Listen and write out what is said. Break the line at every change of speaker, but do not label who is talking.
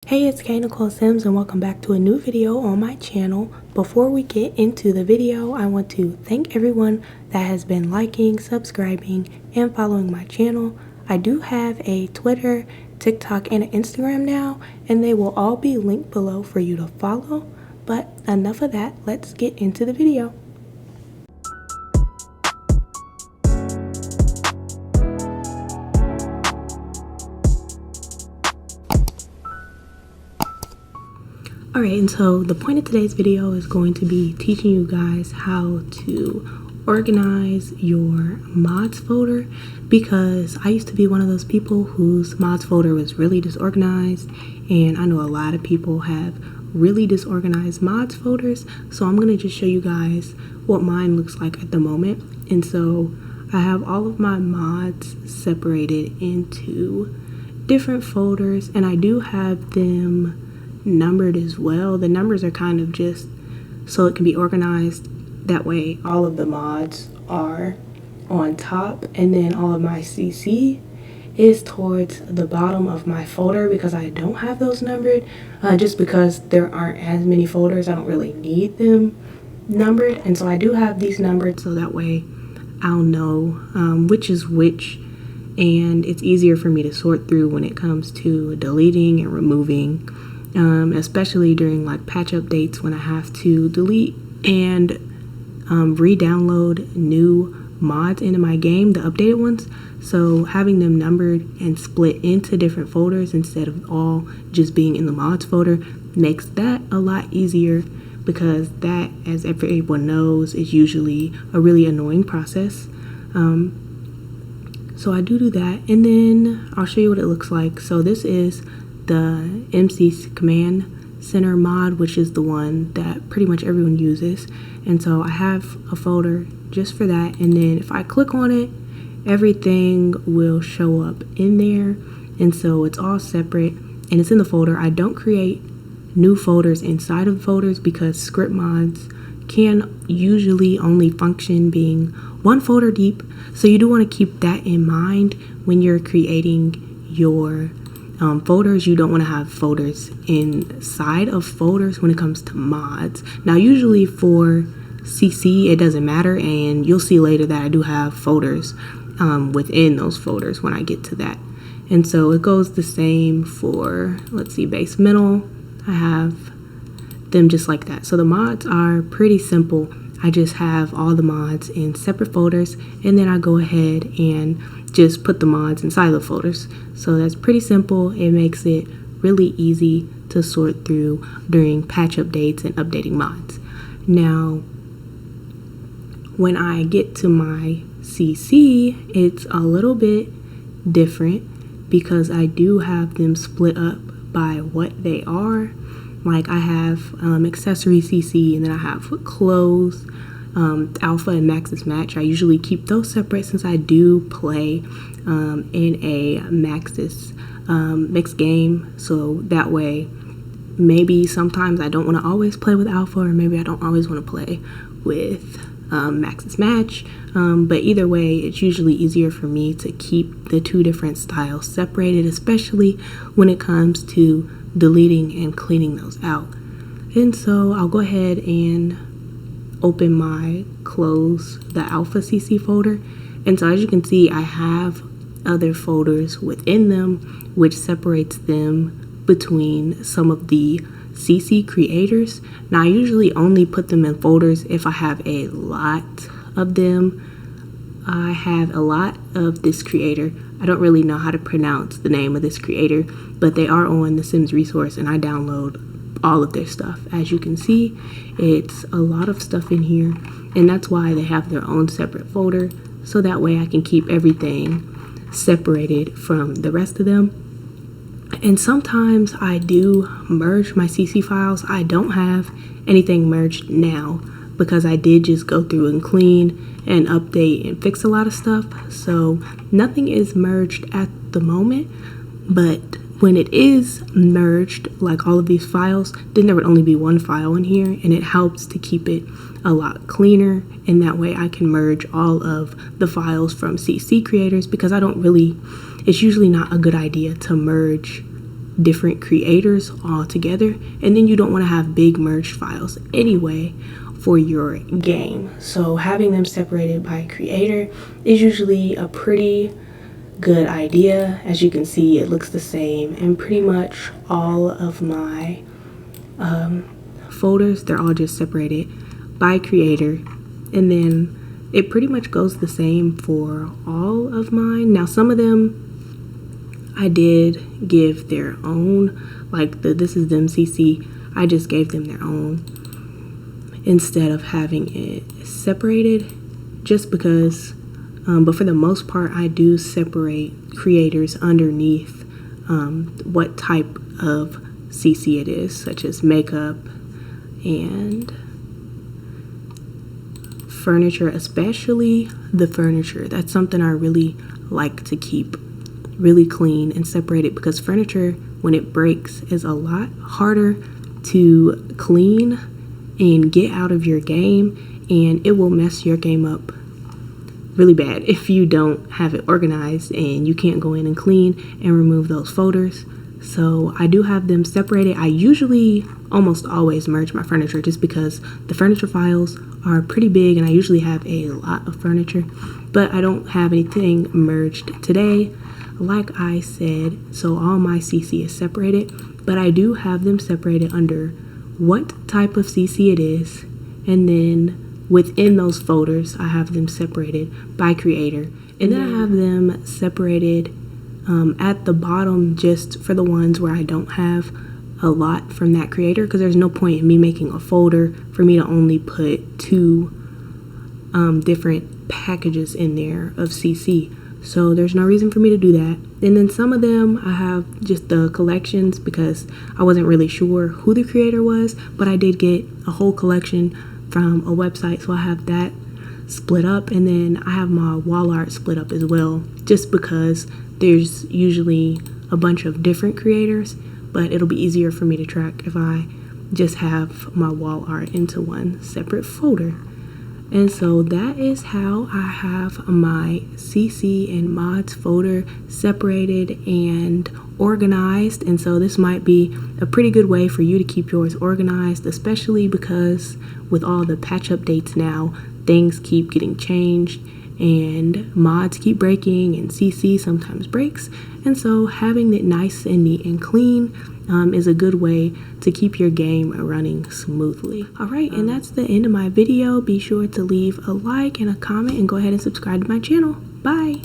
Hey, it's 𝓐𝓞𝓤𝓼 and welcome back to a new video on my channel. Before we get into the video, I want to thank everyone that has been liking, subscribing, and following my channel. I do have a Twitter, TikTok, and an Instagram now, and they will all be linked below for you to follow. But enough of that, let's get into the video. Alright, and so the point of today's video is going to be teaching you guys how to organize your mods folder, because I used to be one of those people whose mods folder was really disorganized, and I know a lot of people have really disorganized mods folders. So I'm going to just show you guys what mine looks like at the moment. And so I have all of my mods separated into different folders, and I do have them numbered as well. The numbers are kind of just so it can be organized. That way all of the mods are on top, and then all of my CC is towards the bottom of my folder because I don't have those numbered. Just because there aren't as many folders, I don't really need them numbered, and so I do have these numbered so that way I'll know which is which, and it's easier for me to sort through when it comes to deleting and removing. Especially during like patch updates when I have to delete and re-download new mods into my game, the updated ones. So having them numbered and split into different folders instead of all just being in the mods folder makes that a lot easier, because that, as everyone knows, is usually a really annoying process. So I do that, and then I'll show you what it looks like. So this is the MC Command Center mod, which is the one that pretty much everyone uses, and so I have a folder just for that. And then if I click on it, everything will show up in there, and so it's all separate and it's in the folder. I don't create new folders inside of folders because script mods can usually only function being one folder deep, so you do want to keep that in mind when you're creating your folders. You don't want to have folders inside of folders when it comes to mods. Now usually for CC it doesn't matter, and you'll see later that I do have folders within those folders when I get to that. And so it goes the same for, let's see, base metal. I have them just like that. So the mods are pretty simple. I just have all the mods in separate folders, and then I go ahead and just put the mods inside the folders. So that's pretty simple. It makes it really easy to sort through during patch updates and updating mods. Now, when I get to my CC, it's a little bit different because I do have them split up by what they are. Like I have accessory CC, and then I have clothes, alpha and maxis match. I usually keep those separate since I do play in a maxis mixed game, so that way maybe sometimes I don't want to always play with alpha, or maybe I don't always want to play with maxis match, but either way it's usually easier for me to keep the two different styles separated, especially when it comes to deleting and cleaning those out. And so I'll go ahead and open my close the alpha CC folder, and so as you can see I have other folders within them which separates them between some of the CC creators. Now I usually only put them in folders if I have a lot of them. I have a lot of this creator. I don't really know how to pronounce the name of this creator, but they are on the Sims resource, and I download all of their stuff. As you can see, it's a lot of stuff in here, and that's why they have their own separate folder, so that way I can keep everything separated from the rest of them. And sometimes I do merge my CC files. I don't have anything merged now because I did just go through and clean and update and fix a lot of stuff, so nothing is merged at the moment. But when it is merged, like all of these files, then there would only be one file in here, and it helps to keep it a lot cleaner, and that way I can merge all of the files from CC creators, because it's usually not a good idea to merge different creators all together, and then you don't want to have big merged files anyway for your game. So having them separated by creator is usually a pretty good idea. As you can see, it looks the same in pretty much all of my folders. They're all just separated by creator, and then it pretty much goes the same for all of mine. Now some of them I did give their own, like this is the MCC, I just gave them their own instead of having it separated, just because but for the most part I do separate creators underneath what type of CC it is, such as makeup and furniture, especially the furniture. That's something I really like to keep really clean and separated, because furniture, when it breaks, is a lot harder to clean and get out of your game, and it will mess your game up really bad if you don't have it organized and you can't go in and clean and remove those folders. So I do have them separated. I usually almost always merge my furniture, just because the furniture files are pretty big and I usually have a lot of furniture, but I don't have anything merged today, like I said, so all my CC is separated, but I do have them separated under what type of CC it is, and then within those folders I have them separated by creator, and then I have them separated at the bottom just for the ones where I don't have a lot from that creator, because there's no point in me making a folder for me to only put 2 different packages in there of CC. So there's no reason for me to do that. And then some of them I have just the collections, because I wasn't really sure who the creator was, but I did get a whole collection from a website, so I have that split up, and then I have my wall art split up as well, just because there's usually a bunch of different creators, but it'll be easier for me to track if I just have my wall art into one separate folder. And so that is how I have my CC and mods folder separated and organized. And so this might be a pretty good way for you to keep yours organized, especially because with all the patch updates now, things keep getting changed and mods keep breaking and CC sometimes breaks. And so having it nice and neat and clean is a good way to keep your game running smoothly. Alright, and that's the end of my video. Be sure to leave a like and a comment and go ahead and subscribe to my channel. Bye!